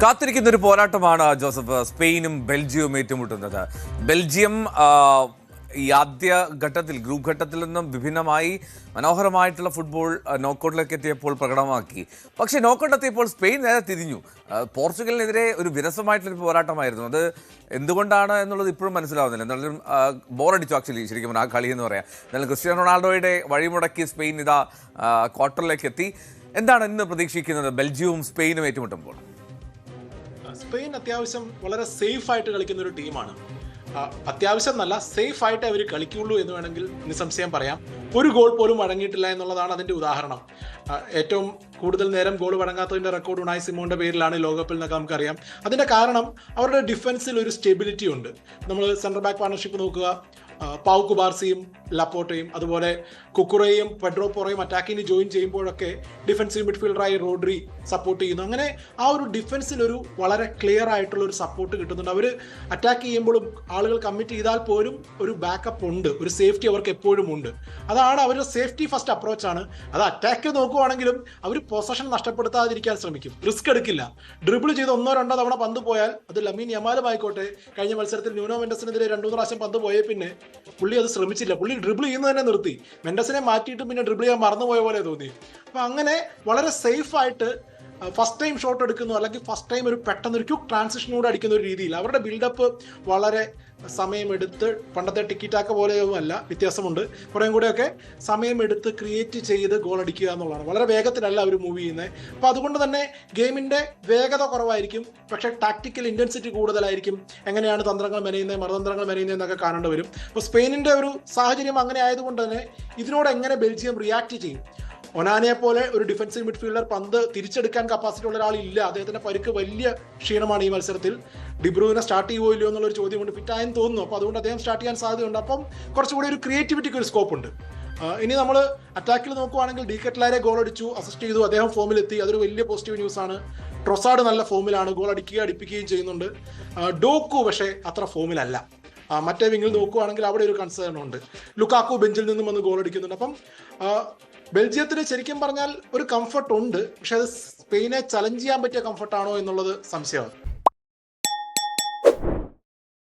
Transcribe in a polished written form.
കാത്തിരിക്കുന്ന ഒരു പോരാട്ടമാണ് ജോസഫ്. സ്പെയിനും ബെൽജിയവും ഏറ്റുമുട്ടുന്നത്. ബെൽജിയം ഈ ആദ്യ ഘട്ടത്തിൽ, ഗ്രൂപ്പ് ഘട്ടത്തിൽ നിന്നും വിഭിന്നമായി മനോഹരമായിട്ടുള്ള ഫുട്ബോൾ നോക്കൌട്ടിലേക്ക് എത്തിയപ്പോൾ പ്രകടമാക്കി. പക്ഷേ നോക്കൌട്ട് എത്തിയപ്പോൾ സ്പെയിൻ നേരെ തിരിഞ്ഞു. പോർച്ചുഗലിനെതിരെ ഒരു വിരസമായിട്ടുള്ളൊരു പോരാട്ടമായിരുന്നു. അത് എന്തുകൊണ്ടാണ് എന്നുള്ളത് ഇപ്പോഴും മനസ്സിലാവുന്നില്ല. എന്നാലും ബോറടിച്ചു ആക്ച്വലി, ശരിക്കും ആ കളി എന്ന് പറയാം. എന്നാലും ക്രിസ്ത്യാനോ റൊണാൾഡോയുടെ വഴിമുടക്കി സ്പെയിൻ ഇതാ ക്വാർട്ടറിലേക്ക് എത്തി. എന്താണ് ഇന്ന് പ്രതീക്ഷിക്കുന്നത് ബെൽജിയവും സ്പെയിനും ഏറ്റുമുട്ടുമ്പോൾ? സ്പെയിൻ അത്യാവശ്യം വളരെ സേഫ് ആയിട്ട് കളിക്കുന്ന ഒരു ടീമാണ്. അത്യാവശ്യം നല്ല സേഫ് ആയിട്ട് അവർ കളിക്കുള്ളൂ എന്ന് വേണമെങ്കിൽ നിസ്സംശയം പറയാം. ഒരു ഗോൾ പോലും വഴങ്ങിയിട്ടില്ല എന്നുള്ളതാണ് അതിന്റെ ഉദാഹരണം. ഏറ്റവും കൂടുതൽ നേരം ഗോൾ വഴങ്ങാത്തതിന്റെ റെക്കോർഡ് ഉണായി സിമോന്റെ പേരിലാണ് ലോകകപ്പിൽ എന്നൊക്കെ നമുക്കറിയാം. അതിന്റെ കാരണം അവരുടെ ഡിഫൻസിൽ ഒരു സ്റ്റെബിലിറ്റി ഉണ്ട്. നമ്മൾ സെൻട്രൽ ബാക്ക് പാർട്ണർഷിപ്പ് നോക്കുക, പൗ കുബാർസിയും ലപ്പോർട്ടയും അതുപോലെ കുക്കുറയും പെഡ്രോ പോറയും അറ്റാക്കിന് ജോയിൻ ചെയ്യുമ്പോഴൊക്കെ ഡിഫൻസീവ് മിഡ്ഫീൽഡറായി റോഡ്രി സപ്പോർട്ട് ചെയ്യുന്നു. അങ്ങനെ ആ ഒരു ഡിഫൻസിൽ ഒരു വളരെ ക്ലിയർ ആയിട്ടുള്ള ഒരു സപ്പോർട്ട് കിട്ടുന്നുണ്ട്. അവർ അറ്റാക്ക് ചെയ്യുമ്പോഴും ആളുകൾ കമ്മിറ്റ് ചെയ്താൽ പോലും ഒരു ബാക്കപ്പ് ഉണ്ട്, ഒരു സേഫ്റ്റി അവർക്ക് എപ്പോഴും ഉണ്ട്. അതാണ് അവരുടെ സേഫ്റ്റി ഫസ്റ്റ് അപ്രോച്ചാണ്. അത് അറ്റാക്ക് നോക്കുവാണെങ്കിലും അവർ പൊസഷൻ നഷ്ടപ്പെടുത്താതിരിക്കാൻ ശ്രമിക്കും, റിസ്ക് എടുക്കില്ല. ഡ്രിബിൾ ചെയ്ത് 1-2 തവണ പന്ത് പോയാൽ അത് ലമീൻ യമാലും ആയിക്കോട്ടെ, കഴിഞ്ഞ മത്സരത്തിൽ ന്യൂനോ മെൻഡസിനെതിരെ 2-3 പ്രാവശ്യം പന്ത് പോയ പിന്നെ പുള്ളി അത് ശ്രമിച്ചില്ല. പുള്ളി ഡ്രിബിൾ ചെയ്യുന്നത് തന്നെ നിർത്തി. മെൻഡസിനെ മാറ്റിയിട്ട് പിന്നെ ഡ്രിബിൾ ചെയ്യാൻ മറന്നുപോയ പോലെ തോന്നി. അപ്പൊ അങ്ങനെ വളരെ സേഫ് ആയിട്ട് ഫസ്റ്റ് ടൈം ഷോട്ട് എടുക്കുന്നു, അല്ലെങ്കിൽ ഫസ്റ്റ് ടൈം ഒരു പെട്ടെന്ന് ഒരു ക്വിക്ക് ട്രാൻസിഷനോട് അടിക്കുന്ന ഒരു രീതിയിൽ അവരുടെ ബിൽഡപ്പ് വളരെ സമയമെടുത്ത്, പണ്ടത്തെ ടിക്കിറ്റാക്ക പോലെയൊന്നുമല്ല, വ്യത്യാസമുണ്ട്. കുറേയും കൂടെയൊക്കെ സമയമെടുത്ത് ക്രിയേറ്റ് ചെയ്ത് ഗോൾ അടിക്കുക എന്നുള്ളതാണ്. വളരെ വേഗത്തിലല്ല അവർ മൂവ് ചെയ്യുന്നത്. അപ്പോൾ അതുകൊണ്ട് തന്നെ ഗെയിമിൻ്റെ വേഗത കുറവായിരിക്കും, പക്ഷേ ടാക്ടിക്കൽ ഇൻറ്റൻസിറ്റി കൂടുതലായിരിക്കും. എങ്ങനെയാണ് തന്ത്രങ്ങൾ മെനയുന്നത്, മറുതന്ത്രങ്ങൾ മെനയുന്നത് എന്നൊക്കെ കാണേണ്ടി വരും. അപ്പോൾ സ്പെയിനിൻ്റെ ഒരു സാഹചര്യം അങ്ങനെ ആയതുകൊണ്ട് തന്നെ ഇതിനോട് എങ്ങനെ ബെൽജിയം റിയാക്ട് ചെയ്യും? ഒനാനയെ പോലെ ഒരു ഡിഫൻസീവ് മിഡ്ഫീൽഡർ പന്ത് തിരിച്ചെടുക്കാൻ കപ്പാസിറ്റി ഉള്ള ഒരാളില്ല. അദ്ദേഹത്തിന്റെ പരിക്ക് വലിയ ക്ഷീണമാണ് ഈ മത്സരത്തിൽ. ഡിബ്രൂവിനെ സ്റ്റാർട്ട് ചെയ്യുമോ ഇല്ലയോ എന്നുള്ളൊരു ചോദ്യമുണ്ട്. ഫിറ്റായെന്ന് തോന്നുന്നു. അപ്പോൾ അതുകൊണ്ട് അദ്ദേഹം സ്റ്റാർട്ട് ചെയ്യാൻ സാധ്യതയുണ്ട്. അപ്പം കുറച്ചുകൂടി ഒരു ക്രിയേറ്റിവിറ്റിക്ക് ഒരു സ്കോപ്പ് ഉണ്ട്. ഇനി നമ്മൾ അറ്റാക്കിൽ നോക്കുവാണെങ്കിൽ ഡി കെറ്റ്ലാരെ ഗോൾ അടിച്ചു, അസിസ്റ്റ് ചെയ്തു, അദ്ദേഹം ഫോമിലെത്തി. അതൊരു വലിയ പോസിറ്റീവ് ന്യൂസാണ്. ട്രൊസാർഡ് നല്ല ഫോമിലാണ്, ഗോൾ അടിപ്പിക്കുകയും ചെയ്യുന്നുണ്ട്. ഡോക്കു പക്ഷേ അത്ര ഫോമിലല്ല. മറ്റേ വിങ്ങിൽ നോക്കുവാണെങ്കിൽ അവിടെ ഒരു കൺസേൺ ഉണ്ട്. ലുക്കാക്കു ബെഞ്ചിൽ നിന്നും വന്ന് ഗോൾ അടിക്കുന്നുണ്ട്. അപ്പം ബെൽജിയത്തിന് ശരിക്കും പറഞ്ഞാൽ ഒരു കംഫർട്ട് ഉണ്ട്, പക്ഷെ അത് സ്പെയിനെ ചലഞ്ച് ചെയ്യാൻ പറ്റിയ കംഫർട്ടാണോ എന്നുള്ളത് സംശയമാണ്.